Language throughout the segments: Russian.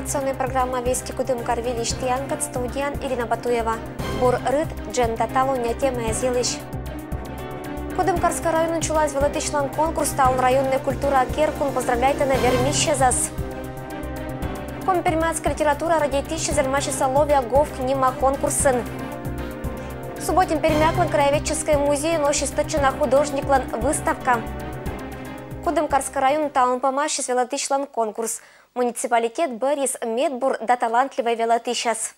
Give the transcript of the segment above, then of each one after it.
Информационная программа «Вести Кудымкар Вилиш Тиангат», студиян Ирина Батуева. Бур рыд, джен даталуня тема езилиш. Кудымкарский район началась велотычлан конкурс, таун районная культура Керкун поздравляйте на вермищезас. Компермятская литература ради тысячи зальмачи соловья гов книма конкурсын. В субботе перемяклан краеведческий музей ночи стычена художниклан выставка. Кудымкарский район таун помащис велотычлан конкурс. Муниципалитет Борис Медбур да талантливый велотыщас.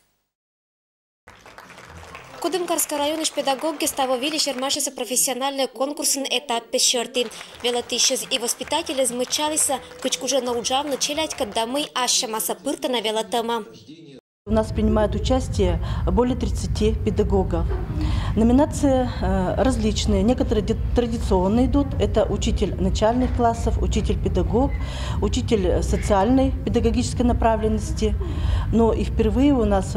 Кудымкарский район иш педагоги ставовили шермашися профессиональный конкурсный этап пещерты. Велотыщас и воспитатели змычалися, кычкуже научав началять, когда мы ащамаса пырта на велотема. У нас принимают участие более 30 педагогов. Номинации различные. Некоторые традиционные идут. Это учитель начальных классов, учитель-педагог, учитель социальной педагогической направленности. Но и впервые у нас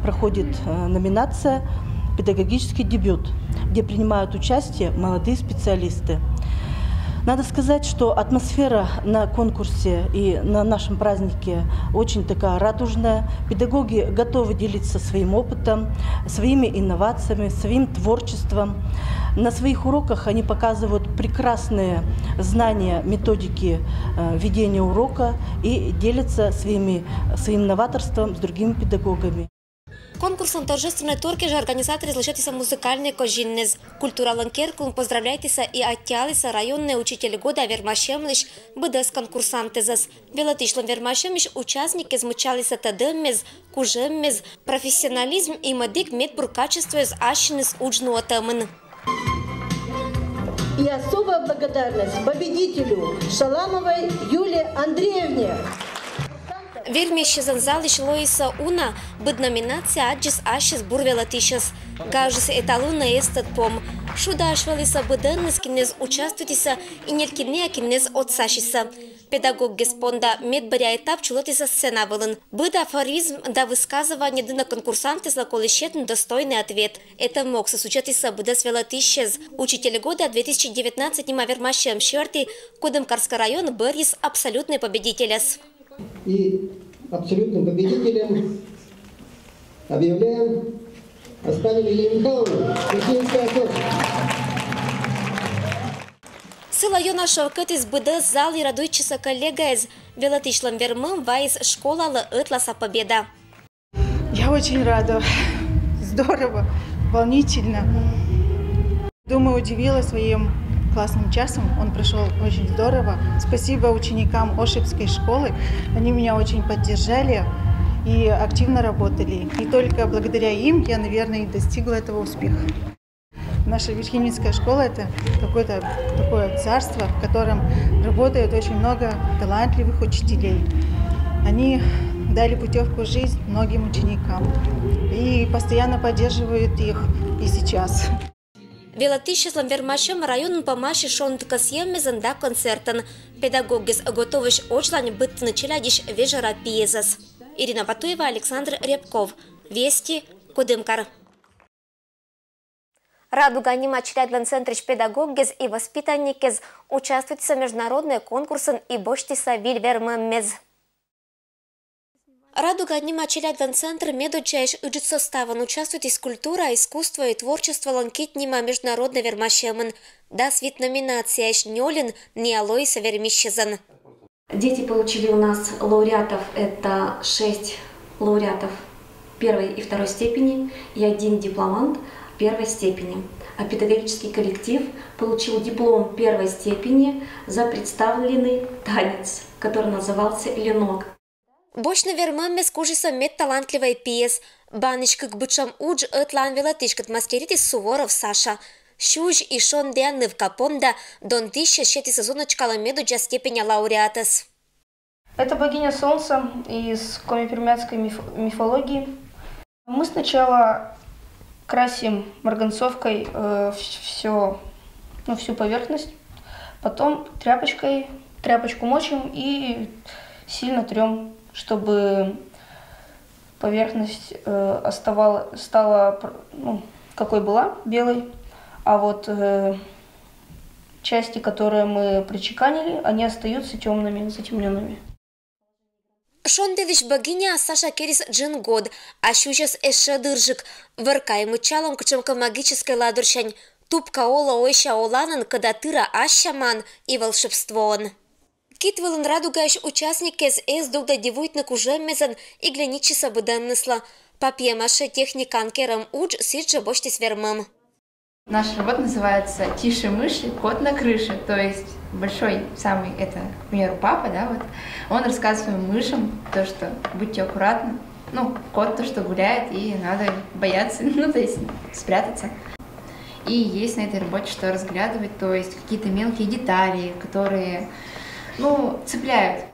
проходит номинация «Педагогический дебют», где принимают участие молодые специалисты. Надо сказать, что атмосфера на конкурсе и на нашем празднике очень такая радужная. Педагоги готовы делиться своим опытом, своими инновациями, своим творчеством. На своих уроках они показывают прекрасные знания, методики ведения урока и делятся своим новаторством с другими педагогами. Конкурсом торжественной торки же организаторы излучатися музыкальные кожиннез. Культуралан Керкун поздравляйтеся и оттялися районные учители года вермашемлиш бдс конкурсантезас. Велотышлом вермашемиш участники змычалися тадеммез, кужеммез, профессионализм и мадик медбур качество из ащинес уджнуотамын. И особая благодарность победителю Шаламовой Юлии Андреевне. Вермище занзалиш Лоиса Уна быд номинация аджис ашис бурвелатишес. Кажется, эталонна эстат пом. Шудашвалиса быденнес кинез участвуйтеся и нелькине кинез отсашиса. Педагог геспонда медбаря этап чулотиса сцена вылын. Быда афоризм да высказывание дына конкурсанты злаколищетн достойный ответ. Это мог сосучатиса быдас велатишес. Учитель года 2019 нима вермашем щерти Кудымкарский район Борис абсолютный победителяс. И абсолютным победителем объявляем Астанину Елену Михайловну. Сила юна шовкет из БД зал и радуйчиса коллега из велотышлам вермым вайс школа лытласа победа. Я очень рада. Здорово, волнительно. Думаю, удивила своим классным часом. Он прошел очень здорово. Спасибо ученикам Ошибской школы. Они меня очень поддержали и активно работали. И только благодаря им я, наверное, и достигла этого успеха. Наша Верхининская школа – это какое-то такое царство, в котором работает очень много талантливых учителей. Они дали путевку в жизнь многим ученикам и постоянно поддерживают их и сейчас. Велотыщас ламвермашем район помаши шонтка съеммезен да концертен. Педагогис готовыш очлань быт началядиш вежера пьезас. Ирина Батуева, Александр Рябков. Вести Кудымкар. Радуга анима члядлен центрич педагогис и воспитанникез участвуют в международные конкурсы и боштиса вильвермемез. Радуга анима члядлен центр медучаеш уджит составан участвует из культура, искусства и творчества ланкит нима международный вермашемен. Да свит номинация шнёлин Ниалойса вермищезан. Дети получили у нас лауреатов, это 6 лауреатов первой и второй степени и 1 дипломант первой степени. А педагогический коллектив получил диплом первой степени за представленный танец, который назывался «Ленок». Бочно вермемес кужиса мед талантливый пьес. Баночка к бычам удж этлан велотышкат мастеритис Суворов Саша. Щуж и шон деанны в капонда дон тысяча щети сезоночкала меду джа степеня лауреатес. Это богиня солнца из коми-пермяцкой мифологии. Мы сначала красим марганцовкой всю поверхность, потом тряпочку мочим и сильно трем, чтобы поверхность стала какой была, белой, а вот части, которые мы причеканили, они остаются темными, затемненными. Шонделиш богиня Саша Керис Джин год, а щущас эшедыржик, выркай мычалом кчемка магической ладурщань, тупка ола ойша оланын кадатыра ащаман и волшебствон. Кит вылын радугаеш участник кез эс дугда девуйтнак уже мезан и гляничиса быданнысла. Папьемаше техникан керам удж сиджа боштис вермам. Наша работа называется «Тише мыши, кот на крыше». То есть большой самый, это, к примеру, папа, да, вот, он рассказывает своим мышам то, что будьте аккуратны. Ну, кот то, что гуляет, и надо бояться, ну, то есть спрятаться. И есть на этой работе что разглядывать, то есть какие-то мелкие детали, которые, ну, цепляют.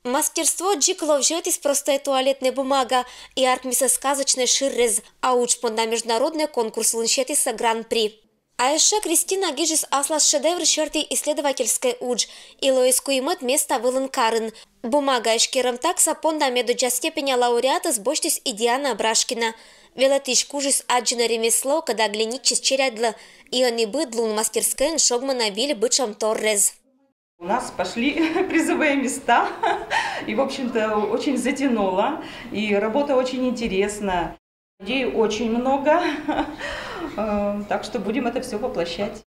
Мастерство джикло вжет из простая туалетная бумага и аркмиса сказочный ширрез, а учпонда международный конкурс лунщетиса гран-при. А еще Кристина Гижис аслас шедевр черты исследовательской удж, и лоиску имет место вылынкарын. Бумага эшкером такса понда медуджа степеня лауреата сбочтись и Диана Брашкина. Велатиш кужис аджина ремесло, когда гляничис черядла, и они быдлун мастерскэн шогмана виль бычам торрез. У нас пошли призовые места, и, в общем-то, очень затянуло, и работа очень интересна. Идей очень много, так что будем это все воплощать.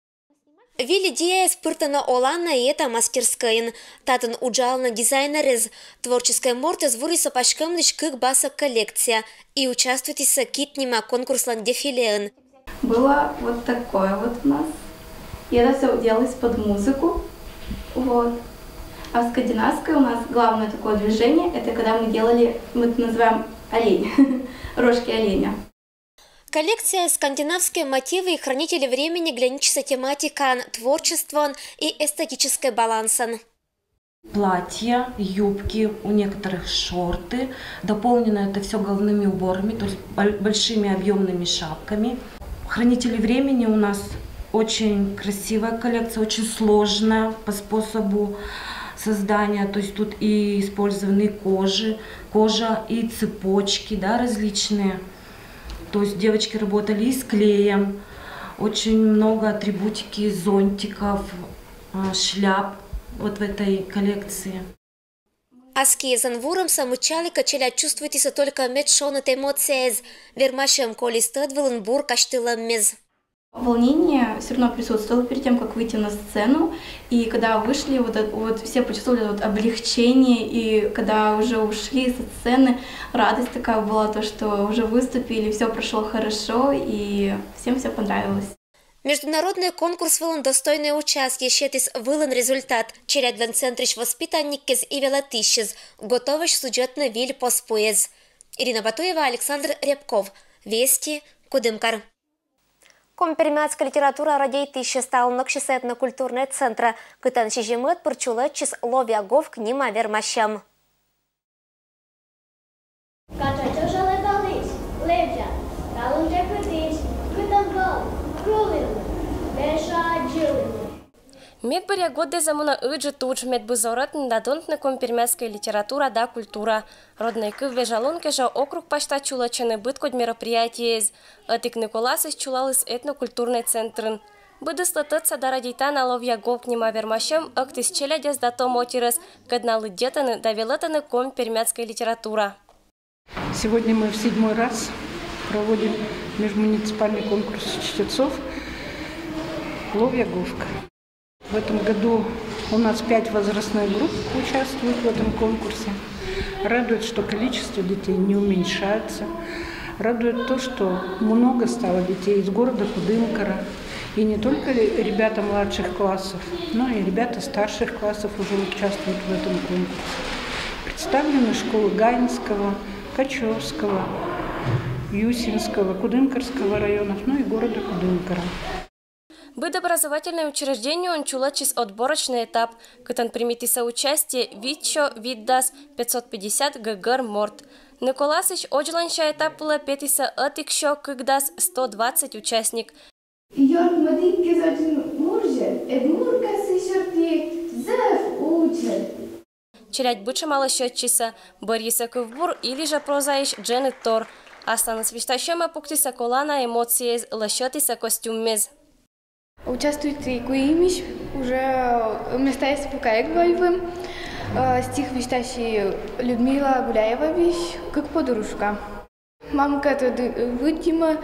Вили дия спыртана олана и это мастерская. Татан уджална дизайнерез. Творческая морта звуриса пашкамныш кык баса коллекция. И участвуйте с китнима конкурслан дефилеен. Было вот такое вот у нас. И это все делалось под музыку. Вот. А в скандинавской у нас главное такое движение, это когда мы делали, мы это называем олень, рожки оленя. Коллекция «Скандинавские мотивы и хранители времени» гляничится тематика творчества и эстетической баланса. Платья, юбки, у некоторых шорты. Дополнено это все головными уборами, то есть большими объемными шапками. Хранители времени у нас очень красивая коллекция, очень сложная по способу создания. То есть тут и использованы кожа и цепочки, да, различные. То есть девочки работали и с клеем, очень много атрибутики, зонтиков, шляп вот в этой коллекции. Аскезан вуром самучали качеля чувствуйтесь только медшонат эмоциез, вермашем колистед виленбур каштыламез. Волнение все равно присутствовало перед тем, как выйти на сцену, и когда вышли, вот все почувствовали вот облегчение, и когда уже ушли со сцены, радость такая была, то, что уже выступили, все прошло хорошо, и всем все понравилось. Международный конкурс вылен достойное участие, щетис вылен результат, черядвен центрищ воспитанникез и велатищез, готовыш сюжетно виль поспоез. Ирина Батуева, Александр Рябков. Вести, Кудымкар. Компермятская литература радейты еще стал нокшиса этнокультурный центр, кытан шижемет пырчулетчис ловягов к ним вермащам. Медбаря годы замуна ыджи туч медбузоротн дадонтна компермятская литература да культура. Родной кыв вежалонке же округ пашта чулачены быт код мероприятий. Атик Николасыч чулалыс этнокультурный центрын. Быды слотаться да радейта на ловьягов к ним вермащам актис челядес да томотирес, кадна лыдетаны да велетаны компермятская литература. Сегодня мы в 7-й раз проводим межмуниципальный конкурс чтецов «Ловьяговка». В этом году у нас 5 возрастных групп участвуют в этом конкурсе. Радует, что количество детей не уменьшается. Радует то, что много стало детей из города Кудымкара. И не только ребята младших классов, но и ребята старших классов уже участвуют в этом конкурсе. Представлены школы Гаинского, Качевского, Юсинского, Кудымкарского районов, ну и города Кудымкара. Быд образовательное учреждение он чулачис отборочный этап, кытан примите соучастие Витчо Виддас 550 ГГР Морт. Николасыч оджланша этап была петиса атикшо кыгдас 120 участник. Йорк мадик кезотин мурже, эдмурка сишерти зев учет. Челядь быча мало счетчиса, Бориса Ковбур или же прозаиш Дженет Тор. Астана свистащема пуктиса колана эмоции лащетиса костюммез. Участвуйте коимиш, уже места есть пока як войвым. стих, вещащий Людмила Гуляева, как подружка. Мамка тут видимо,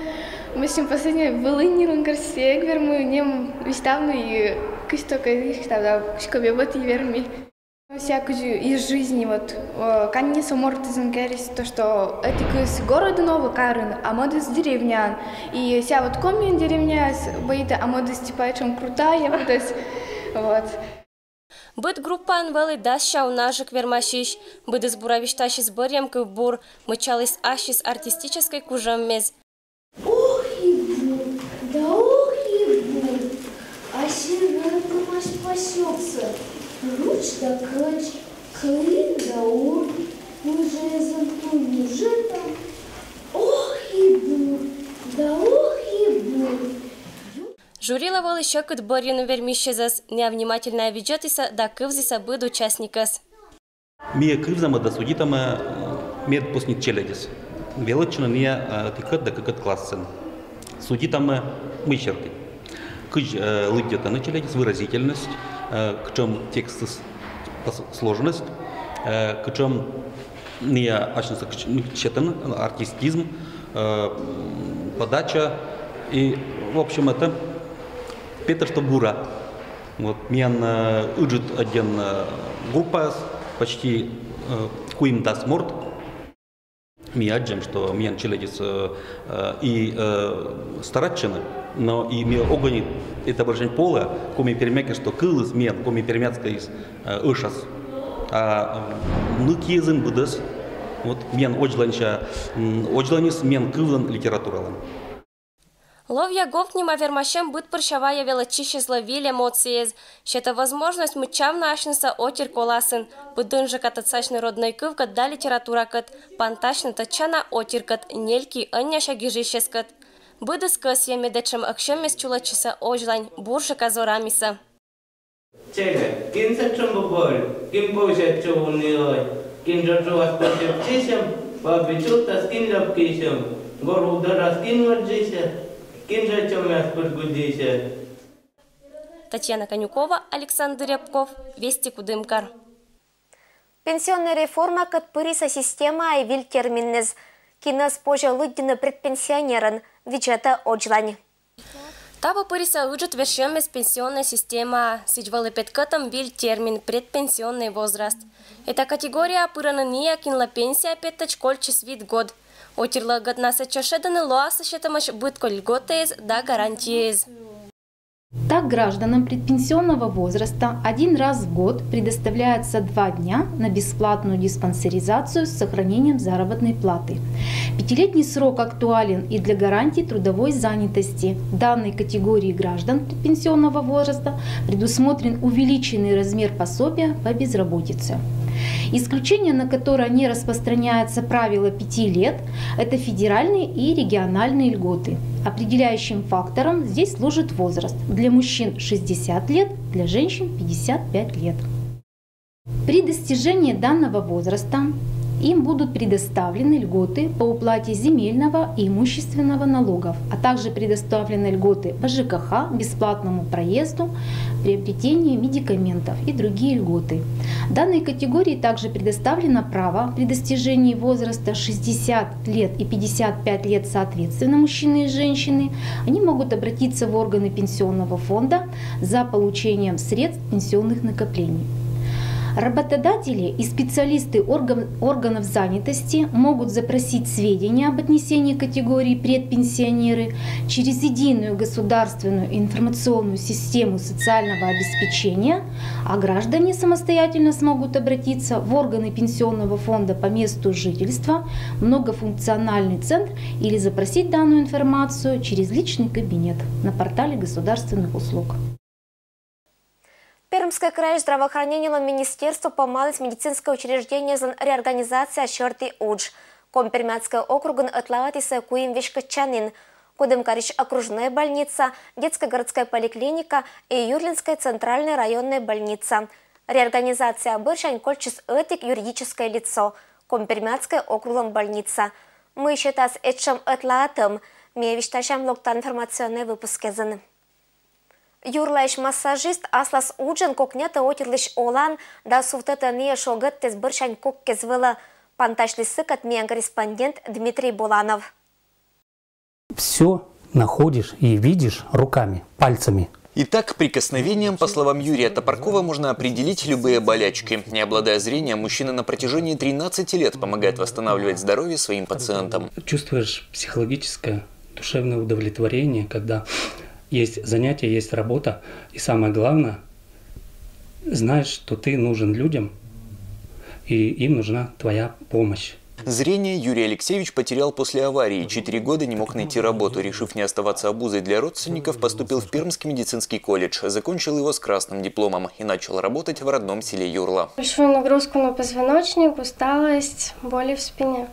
мы с ним последнее вылынирун корсе, мы нем виставну и кистока виставда, шкобе вот и верми. Всякую из жизни вот, конечно, может изменить то, что это из города Новый Карын, а мода с деревня. И вся вот комин деревня, боится, а мода типа чем крутая, вот. Быт группан вели даща у нажик вермашиш, быды сбуравишташи с бырьем кывбур, мычалис ашис артистической кужаммез. Ох и бур, да ох и бур, а сиренка маш пасется, руч да кач, клин да ур, уже замкнул жито. Ох и бур, да ох и бур. Журила вели щекот бырьену вермишезас, невнимательная виджетиса да кывзиса быд участникас. Мие кывзама да судитама мед пуснит челядис. Велочно не тикат да какат классен. Судитама мыщерки. Кыж лыдета на челядис выразительность, к чем текст сложность, к чем не ачнется четен артистизм, подача и в общем это Петр Штабура. Вот мен уджит один группа почти куим да сморт. Ми аджем, что мен челядис и старатчины, но и ми огонит это большой пола, коми перемяки, что кылыс мен, коми перемяцка из ышас. А нукизен будес, вот мен оджланис мен кылын литературалан. Ловья говтнима вермашем быт паршавая велочище зловили эмоции, что это возможность мычавна ашнеса отер коласын, быдынжа катацачный родной кывка да литература кат, панташна тачана отер кат, нельки анняша гижищес кат. Быдыс косья медечем акшемес чулачиса ожлань, бурша казорамиса. Чега, кинса чумбоболь, кимпоуша чувунилой, кинджаджу аспатепчишем, побичута скин лапкишем, гору удара скин ваджише. Татьяна Конюкова, Александр Рябков, Вести Кудымкар. Пенсионная реформа катпыриса система айвил терминнез. Кинас позже лыддина предпенсионеран, бюджета оджлань. Таба пыриса уджет вершемес пенсионная система, сичвалы петкатам вил термин предпенсионный возраст. Эта категория пыранания кинла пенсия петтач кольчис вид год. Отирла гаднаса чашеданы лоаса щетамаш бытко льготез да гарантиез. Так, гражданам предпенсионного возраста один раз в год предоставляется 2 дня на бесплатную диспансеризацию с сохранением заработной платы. 5-летний срок актуален и для гарантий трудовой занятости. Данной категории граждан предпенсионного возраста предусмотрен увеличенный размер пособия по безработице. Исключение, на которое не распространяется правило 5 лет, это федеральные и региональные льготы. Определяющим фактором здесь служит возраст. Для мужчин 60 лет, для женщин 55 лет. При достижении данного возраста им будут предоставлены льготы по уплате земельного и имущественного налогов, а также предоставлены льготы по ЖКХ, бесплатному проезду, приобретению медикаментов и другие льготы. Данной категории также предоставлено право при достижении возраста 60 лет и 55 лет соответственно мужчины и женщины. Они могут обратиться в органы пенсионного фонда за получением средств пенсионных накоплений. Работодатели и специалисты органов занятости могут запросить сведения об отнесении категории предпенсионеры через единую государственную информационную систему социального обеспечения, а граждане самостоятельно смогут обратиться в органы пенсионного фонда по месту жительства, многофункциональный центр или запросить данную информацию через личный кабинет на портале государственных услуг. Пермское край здравоохранения министерство помалось медицинское учреждение за реорганизация Щерты Удж. Компермятская округан отлаватиса Куим Вешкачанин, Кудымкарич окружная больница, детская городская поликлиника и Юрлинская центральная районная больница. Реорганизация Быршань Кольчис Этик юридическое лицо, Компермятская округан больница. Мы считаем этим отлатом, мы вещаем локтан информационные выпуски. Юрлайш массажист аслас уджен кокнята отирлиш олан да суфтата не шогат тез быршань кок кезвела панташли сыкат мен корреспондент Дмитрий Буланов. Все находишь и видишь руками, пальцами. Итак, прикосновением, по словам Юрия Топоркова, можно определить любые болячки. Не обладая зрением, мужчина на протяжении 13 лет помогает восстанавливать здоровье своим пациентам. Чувствуешь психологическое, душевное удовлетворение, когда есть занятие, есть работа. И самое главное, знаешь, что ты нужен людям, и им нужна твоя помощь. Зрение Юрий Алексеевич потерял после аварии. 4 года не мог найти работу. Решив не оставаться обузой для родственников, поступил в Пермский медицинский колледж. Закончил его с красным дипломом и начал работать в родном селе Юрла. Большую нагрузку на позвоночник, усталость, боли в спине.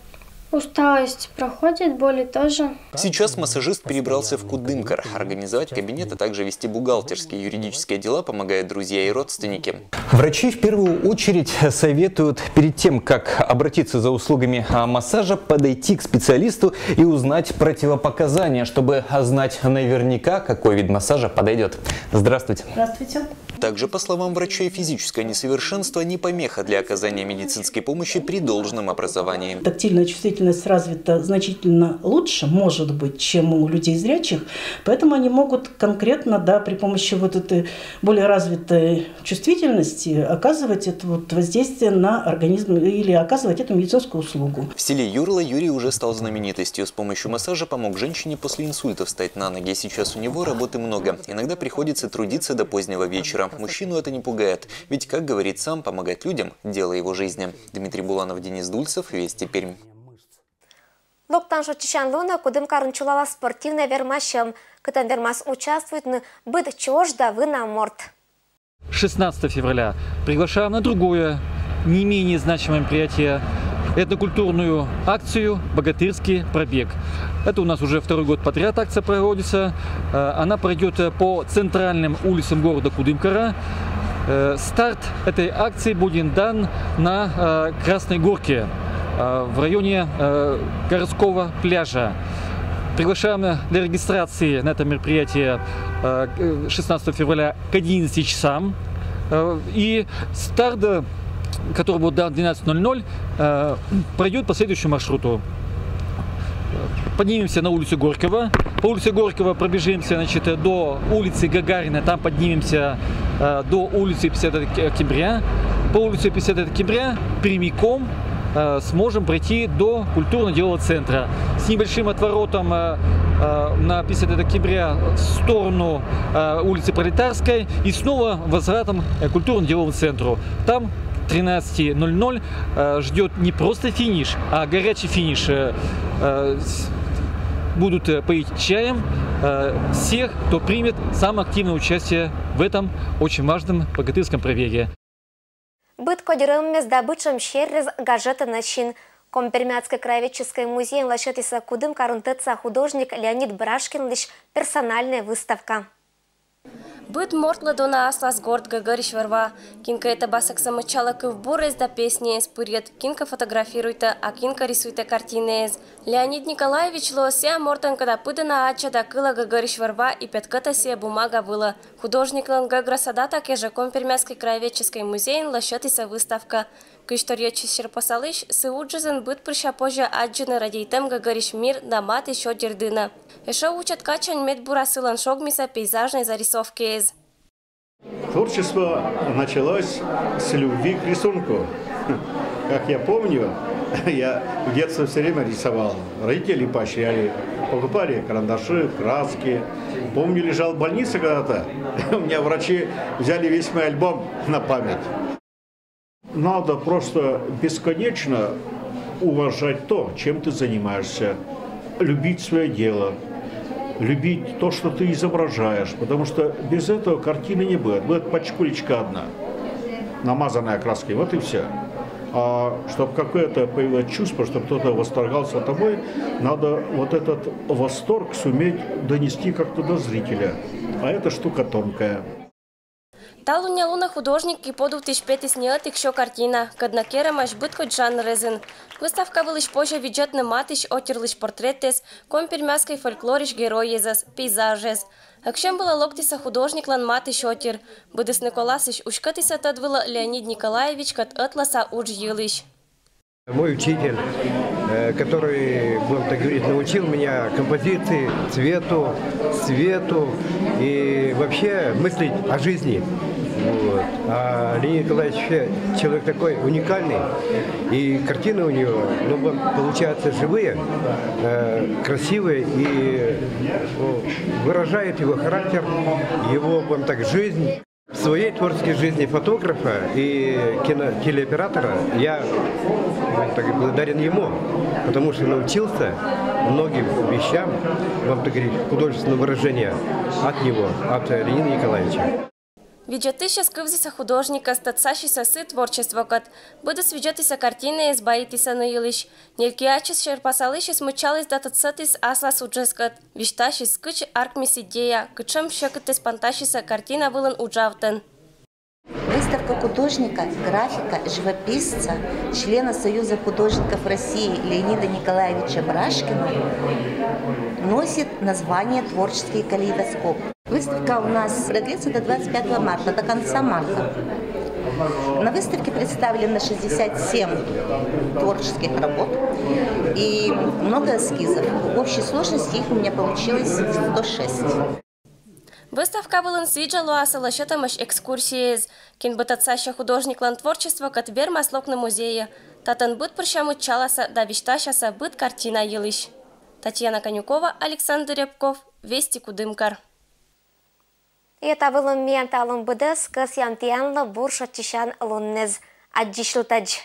Усталость проходит, боли тоже. Сейчас массажист перебрался в Кудымкар. Организовать кабинет, а также вести бухгалтерские и юридические дела помогают друзья и родственники. Врачи в первую очередь советуют перед тем, как обратиться за услугами массажа, подойти к специалисту и узнать противопоказания, чтобы знать наверняка, какой вид массажа подойдет. Здравствуйте. Здравствуйте. Также, по словам врачей, физическое несовершенство не помеха для оказания медицинской помощи при должном образовании. Тактильная чувствительность развита значительно лучше, может быть, чем у людей зрячих, поэтому они могут конкретно, да, при помощи вот этой более развитой чувствительности оказывать это вот воздействие на организм или оказывать эту медицинскую услугу. В селе Юрла Юрий уже стал знаменитостью. С помощью массажа помог женщине после инсульта встать на ноги. Сейчас у него работы много. Иногда приходится трудиться до позднего вечера. Мужчину это не пугает, ведь, как говорит сам, помогать людям – дело его жизни. Дмитрий Буланов, Денис Дульцев, Вести, Пермь. Локтаншо Чичанлуна Кудымкарын чулала спортивная вермашем, кытан вермас участвует на быт чожда на морд. 16 февраля приглашаем на другое, не менее значимое мероприятие, этнокультурную акцию «Богатырский пробег». Это у нас уже второй год подряд акция проводится. Она пройдет по центральным улицам города Кудымкара. Старт этой акции будет дан на Красной Горке в районе городского пляжа. Приглашаем для регистрации на это мероприятие 16 февраля к 11 часам. И старт, который будет дан 12:00, пройдет по следующему маршруту. Поднимемся на улицу Горького. По улице Горького пробежимся, значит, до улицы Гагарина. Там поднимемся до улицы 50 октября. По улице 50 октября прямиком сможем пройти до культурно-делового центра. С небольшим отворотом на 50 октября в сторону улицы Пролетарской и снова возвратом к культурно-деловому центру. Там 13:00 ждет не просто финиш, а горячий финиш. Будут поить чаем всех, кто примет самое активное участие в этом очень важном богатырском пробеге. Быт кодируем с добычем через гаджеты начин. Компермятский краеведческий музей лошадиса Кудымкарын тыца художник Леонид Брашкин лишь персональная выставка. Быт мортла дона аслас горд Гагариш варва. Кинка это басак самочала кывбурез да песни из пурет. Кинка фотографируйте, а кинка рисуйте картины из. Леонид Николаевич лося мортан когда пыдана ача да кыла Гагариш варва и пятката сия бумага была. Художник Лангагра Садата кеже Компермятский краеведческий музей лошадиса выставка. Кышторьячи Щерпосалыш сыуджизен быт прыща позже аджины радейтем Гагариш мир да мат еще дердына. Еще учат качань медбурасылан шогмиса пейзажной зарисовки из. Творчество началось с любви к рисунку. Как я помню, я в детстве все время рисовал. Родители поощряли, покупали карандаши, краски. Помню, лежал в больнице когда-то. У меня врачи взяли весь мой альбом на память. Надо просто бесконечно уважать то, чем ты занимаешься, любить свое дело, любить то, что ты изображаешь, потому что без этого картины не будет. Будет пачкулечка одна, намазанная краской, вот и все. А чтобы какое-то появилось чувство, чтобы кто-то восторгался тобой, надо вот этот восторг суметь донести как-то до зрителя. А эта штука тонкая. Талуня луна художник и подул тишпетис неот еще картина, каднакерамаш быт хоть жанр резин. Выставка вылыш позже ведет на матыш отерлыш портретес, компермяской фольклориш героезас, пейзажес. Акшем была локтиса художник лан матыш отер, быдыс Николасыш ушкатиса тадвыла Леонид Николаевич кат атласа уж елыш. Мой учитель, который, будем так говорить, научил меня композиции, цвету, свету и вообще мыслить о жизни. Вот. А Леонид Николаевич человек такой уникальный, и картины у него, получаются живые, красивые и выражают его характер, его, будем так, жизнь. В своей творческой жизни фотографа и телеоператора я так, благодарен ему, потому что научился многим вещам, вам так говорить, художественного выражения от него, от Леонида Николаевича. Виджатыша скывзиса художника статсашиса сы творчество кат, буду свидетися картины из баитиса наилыш, нелькиачис шерпасалышис мычалыс дататсатыс аслас уджескат, вишташис скыч аркмис идея, кычем шекатыс панташиса картина вылан уджавтен. Выставка художника, графика, живописца, члена Союза художников России Леонида Николаевича Брашкина носит название «Творческий калейдоскоп». Выставка у нас продлится до 25 марта, до конца марта. На выставке представлено 67 творческих работ и много эскизов. В общей сложности их у меня получилось 106. Выставка была свиджала асалашетамаш экскурсии. Кинбатацаща художник лан творчество катбер маслок на музее. Татан быт прощамут чаласа да вишташаса быт картина елыш. Татьяна Конюкова, Александр Рябков, Вести Кудымкар. Это был момент алым быдыс кыс янтиянлы бурша тишан луннез. Аджишлутадж.